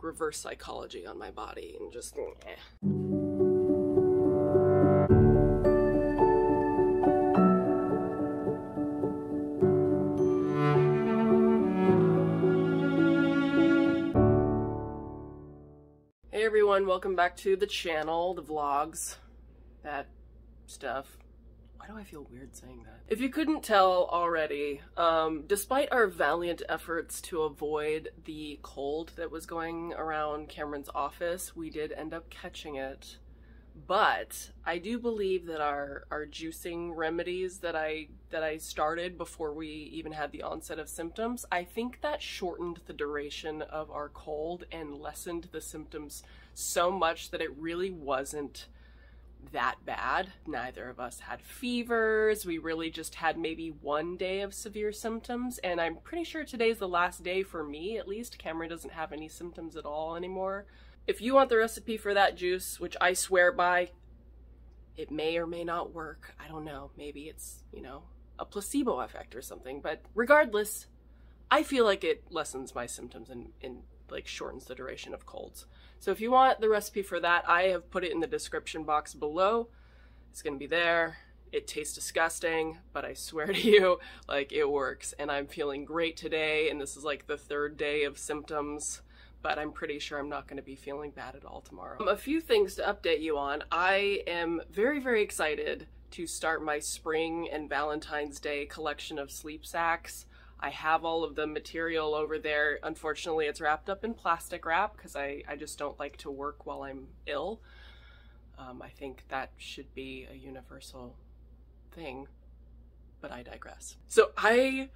reverse psychology on my body and just eh. Hey everyone, welcome back to the channel, the vlogs, that stuff. Why do I feel weird saying that? If you couldn't tell already, despite our valiant efforts to avoid the cold that was going around Kameron's office, we did end up catching it. But I do believe that our juicing remedies that I started before we even had the onset of symptoms, I think that shortened the duration of our cold and lessened the symptoms so much that it really wasn't that bad. Neither of us had fevers. We really just had maybe one day of severe symptoms, and I'm pretty sure today's the last day for me, at least. Kameron doesn't have any symptoms at all anymore. If you want the recipe for that juice, which I swear by, it may or may not work. I don't know. Maybe it's, you know, a placebo effect or something, but regardless, I feel like it lessens my symptoms and like shortens the duration of colds. So if you want the recipe for that, I have put it in the description box below. It's gonna be there. It tastes disgusting, but I swear to you, like, it works. And I'm feeling great today, and this is like the 3rd day of symptoms, but I'm pretty sure I'm not gonna be feeling bad at all tomorrow. A few things to update you on. I am very, very excited to start my spring and Valentine's Day collection of sleep sacks. I have all of the material over there. Unfortunately, it's wrapped up in plastic wrap because I just don't like to work while I'm ill. I think that should be a universal thing, but I digress. So I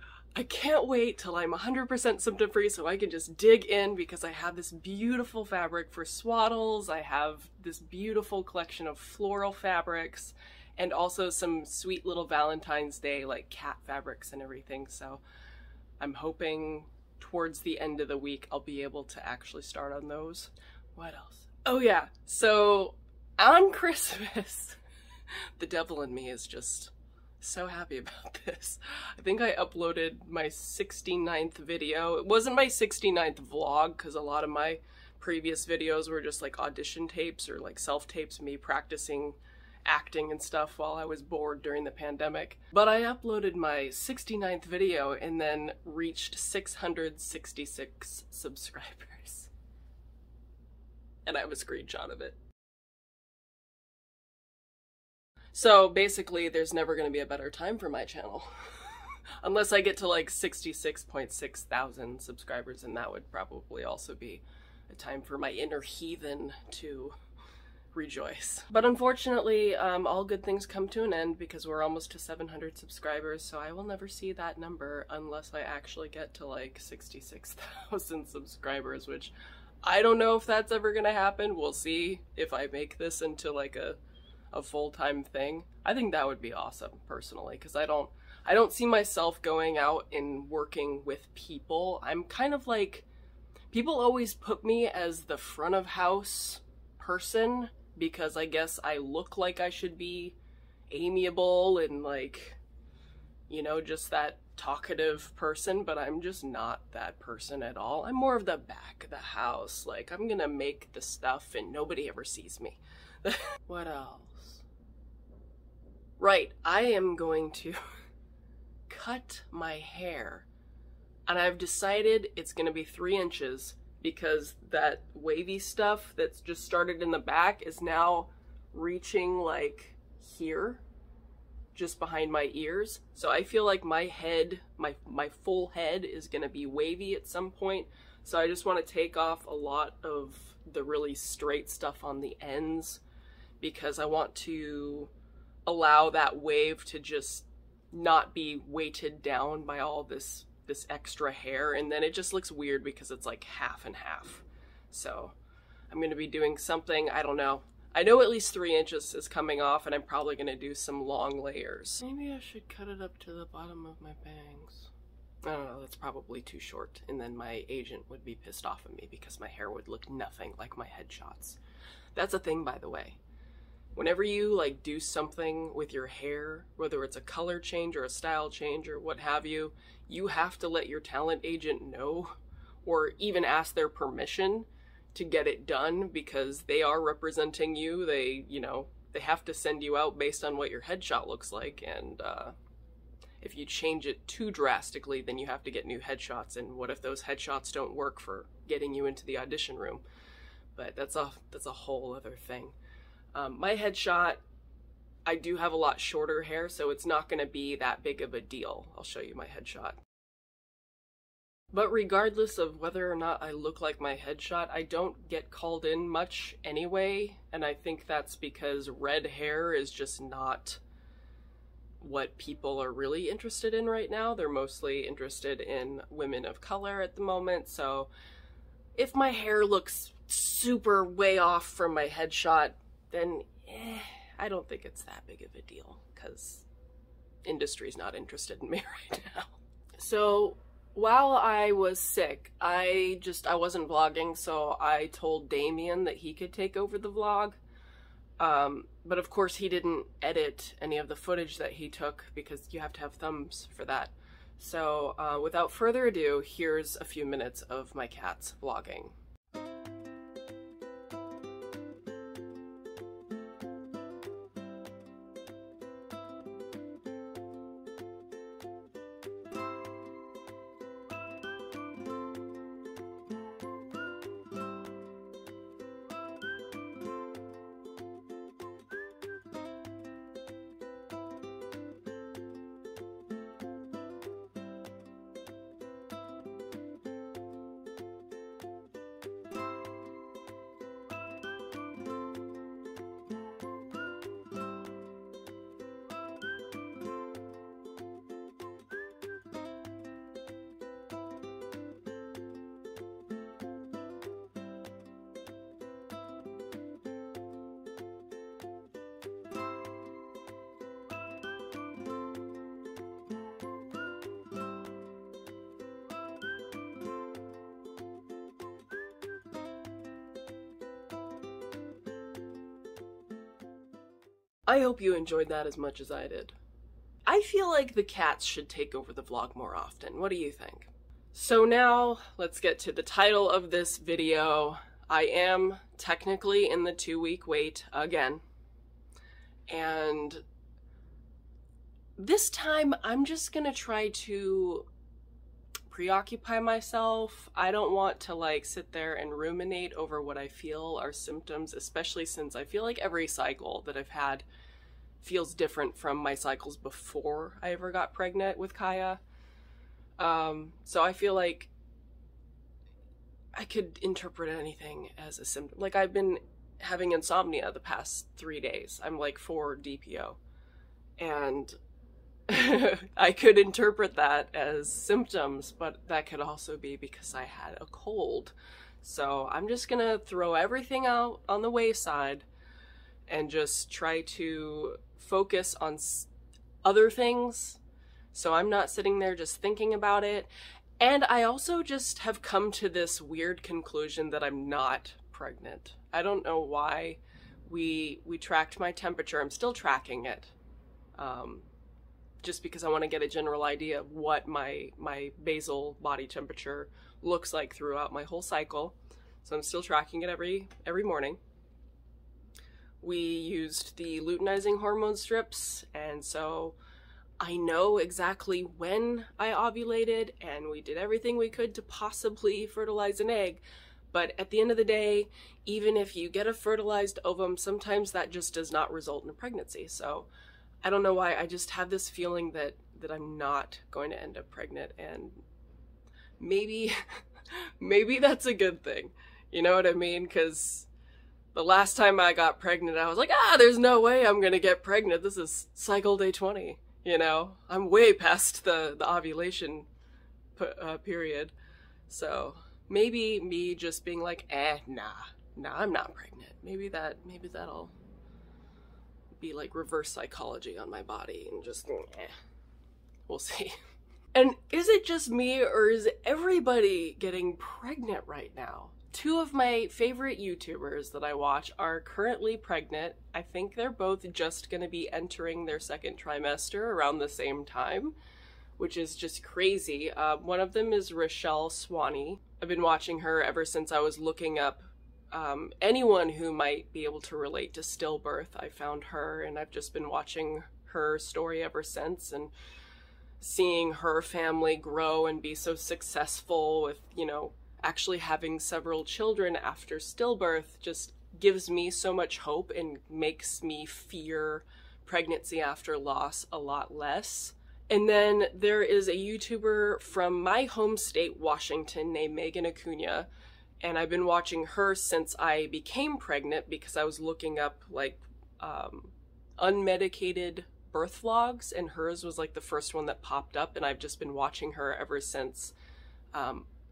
can't wait till I'm 100% symptom-free so I can just dig in, because I have this beautiful fabric for swaddles. I have this beautiful collection of floral fabrics and also some sweet little Valentine's Day like cat fabrics and everything. So I'm hoping towards the end of the week I'll be able to actually start on those. What else? Oh yeah, so on Christmas, the devil in me is just so happy about this. I think I uploaded my 69th video. It wasn't my 69th vlog because a lot of my previous videos were just like audition tapes or like self-tapes, me practicing acting and stuff while I was bored during the pandemic. But I uploaded my 69th video and then reached 666 subscribers. And I have a screenshot of it. So basically there's never going to be a better time for my channel. Unless I get to like 66.6 thousand subscribers, and that would probably also be a time for my inner heathen to rejoice. But unfortunately, all good things come to an end because we're almost to 700 subscribers, so I will never see that number unless I actually get to like 66,000 subscribers, which I don't know if that's ever gonna happen. We'll see if I make this into like a full-time thing. I think that would be awesome, personally, because I don't see myself going out and working with people. I'm kind of like, people always put me as the front of house person because I guess I look like I should be amiable and like, you know, just that talkative person, but I'm just not that person at all. I'm more of the back of the house. Like, I'm gonna make the stuff and nobody ever sees me. What else? Right, I am going to cut my hair, and I've decided it's gonna be 3 inches because that wavy stuff that's just started in the back is now reaching like here, just behind my ears. So I feel like my head, my full head is gonna be wavy at some point. So I just want to take off a lot of the really straight stuff on the ends because I want to allow that wave to just not be weighted down by all this extra hair, and then it just looks weird because it's like half and half. So I'm going to be doing something, I don't know. I know at least 3 inches is coming off, and I'm probably going to do some long layers. Maybe I should cut it up to the bottom of my bangs. I don't know, that's probably too short, and then my agent would be pissed off at me because my hair would look nothing like my headshots. That's a thing, by the way. Whenever you like do something with your hair, whether it's a color change or a style change or what have you, you have to let your talent agent know or even ask their permission to get it done because they are representing you. They, you know, they have to send you out based on what your headshot looks like, and if you change it too drastically, then you have to get new headshots, and what if those headshots don't work for getting you into the audition room? But that's a whole other thing. My headshot, I do have a lot shorter hair, so it's not going to be that big of a deal. I'll show you my headshot. But regardless of whether or not I look like my headshot, I don't get called in much anyway, and I think that's because red hair is just not what people are really interested in right now. They're mostly interested in women of color at the moment, so if my hair looks super way off from my headshot, then I don't think it's that big of a deal, because industry's not interested in me right now. So while I was sick, I wasn't vlogging, so I told Damien that he could take over the vlog. But of course he didn't edit any of the footage that he took because you have to have thumbs for that. So without further ado, here's a few minutes of my cats vlogging. I hope you enjoyed that as much as I did. I feel like the cats should take over the vlog more often. What do you think? So now, let's get to the title of this video. I am technically in the 2-week wait again. And this time, I'm just gonna try to preoccupy myself. I don't want to like sit there and ruminate over what I feel are symptoms, especially since I feel like every cycle that I've had feels different from my cycles before I ever got pregnant with Kaya. So I feel like I could interpret anything as a symptom. Like, I've been having insomnia the past 3 days. I'm like 4 DPO. And I could interpret that as symptoms, but that could also be because I had a cold. So I'm just gonna throw everything out on the wayside and just try to focus on other things, so I'm not sitting there just thinking about it. And I also just have come to this weird conclusion that I'm not pregnant. I don't know why. We tracked my temperature. I'm still tracking it, just because I want to get a general idea of what my basal body temperature looks like throughout my whole cycle. So I'm still tracking it every morning. We used the luteinizing hormone strips, and so I know exactly when I ovulated, and we did everything we could to possibly fertilize an egg. But at the end of the day, even if you get a fertilized ovum, sometimes that just does not result in a pregnancy. So I don't know why, I just have this feeling that I'm not going to end up pregnant, and maybe that's a good thing. You know what I mean? Because the last time I got pregnant, I was like, there's no way I'm gonna get pregnant. This is cycle day 20, you know? I'm way past the ovulation period. So maybe me just being like, nah, I'm not pregnant. Maybe that'll be like reverse psychology on my body and just, we'll see. And is it just me, or is everybody getting pregnant right now? 2 of my favorite YouTubers that I watch are currently pregnant. I think they're both just gonna be entering their 2nd trimester around the same time, which is just crazy. One of them is Rachelle Swannie. I've been watching her ever since I was looking up anyone who might be able to relate to Stillbirth. I found her and I've just been watching her story ever since, and seeing her family grow and be so successful with, you know, actually having several children after stillbirth just gives me so much hope and makes me fear pregnancy after loss a lot less. And then there is a YouTuber from my home state, Washington, named Acuna, and I've been watching her since I became pregnant because I was looking up like unmedicated birth vlogs, and hers was like the first one that popped up, and I've just been watching her ever since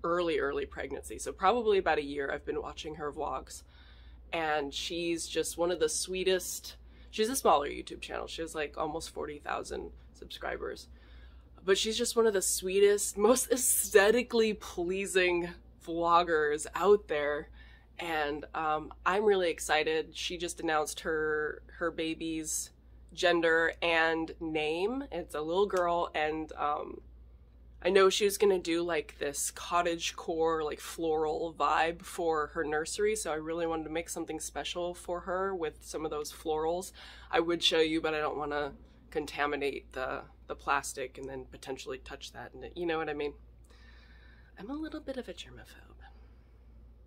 early pregnancy. So probably about a year I've been watching her vlogs, and she's just one of the sweetest. She's a smaller YouTube channel. She has like almost 40,000 subscribers, but she's just one of the sweetest, most aesthetically pleasing vloggers out there. And I'm really excited. She just announced her baby's gender and name. It's a little girl, and I know she was gonna do like this cottagecore, like floral vibe for her nursery, so I really wanted to make something special for her with some of those florals. I would show you, but I don't want to contaminate the plastic and then potentially touch that, and you know what I mean? I'm a little bit of a germaphobe.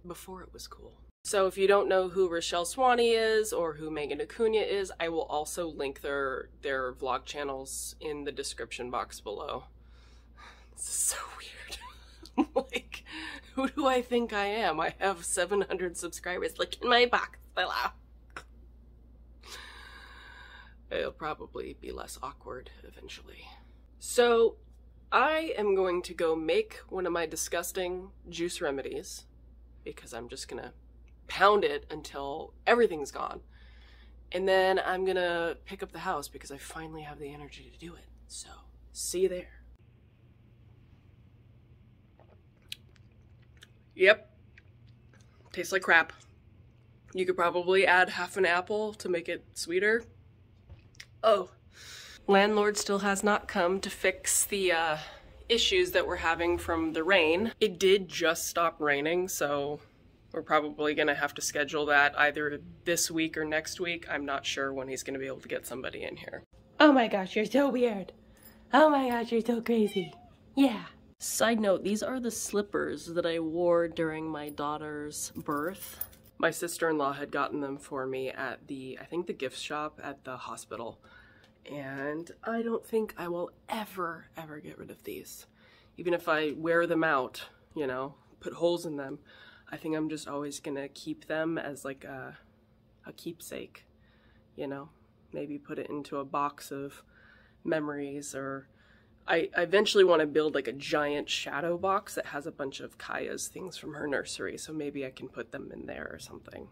Before it was cool. So if you don't know who Rachelle Swannie is or who Acuna is, I will also link their vlog channels in the description box below. This is so weird. Like, who do I think I am? I have 700 subscribers. Look in my box below. It'll probably be less awkward eventually. So I am going to go make one of my disgusting juice remedies, because I'm just gonna pound it until everything's gone. And then I'm gonna pick up the house because I finally have the energy to do it. So, see you there. Yep. Tastes like crap. You could probably add half an apple to make it sweeter. Oh. Landlord still has not come to fix the issues that we're having from the rain. It did just stop raining, so we're probably gonna have to schedule that either this week or next week. I'm not sure when he's gonna be able to get somebody in here. Oh my gosh, you're so weird. Oh my gosh, you're so crazy. Yeah. Side note, these are the slippers that I wore during my daughter's birth. My sister-in-law had gotten them for me at I think the gift shop at the hospital. And I don't think I will ever get rid of these. Even if I wear them out, you know, put holes in them, I think I'm just always gonna keep them as like a keepsake, you know? Maybe put it into a box of memories, or I eventually want to build like a giant shadow box that has a bunch of Kaya's things from her nursery, so maybe I can put them in there or something.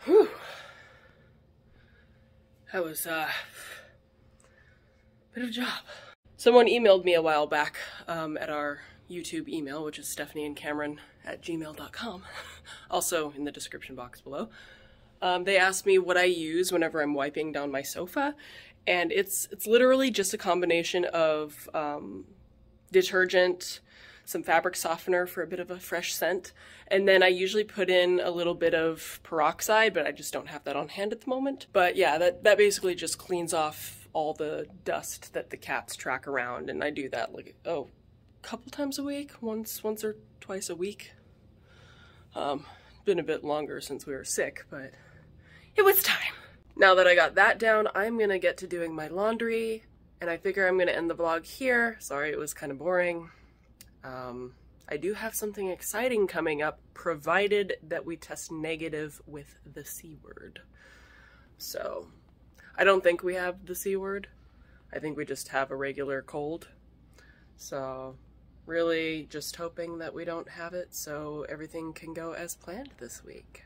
Whew. That was a bit of a job. Someone emailed me a while back at our YouTube email, which is StefanieandKameron@gmail.com, also in the description box below. They asked me what I use whenever I'm wiping down my sofa, and it's literally just a combination of detergent, some fabric softener for a bit of a fresh scent, and then I usually put in a little bit of peroxide, but I just don't have that on hand at the moment. But yeah, that basically just cleans off all the dust that the cats track around, and I do that like, a couple times a week, once or twice a week. Been a bit longer since we were sick, but it was time. Now that I got that down, I'm gonna get to doing my laundry, and I figure I'm gonna end the vlog here. Sorry, it was kind of boring. I do have something exciting coming up, provided that we test negative with the C word. So, I don't think we have the C word. I think we just have a regular cold. So, Really just hoping that we don't have it so everything can go as planned this week.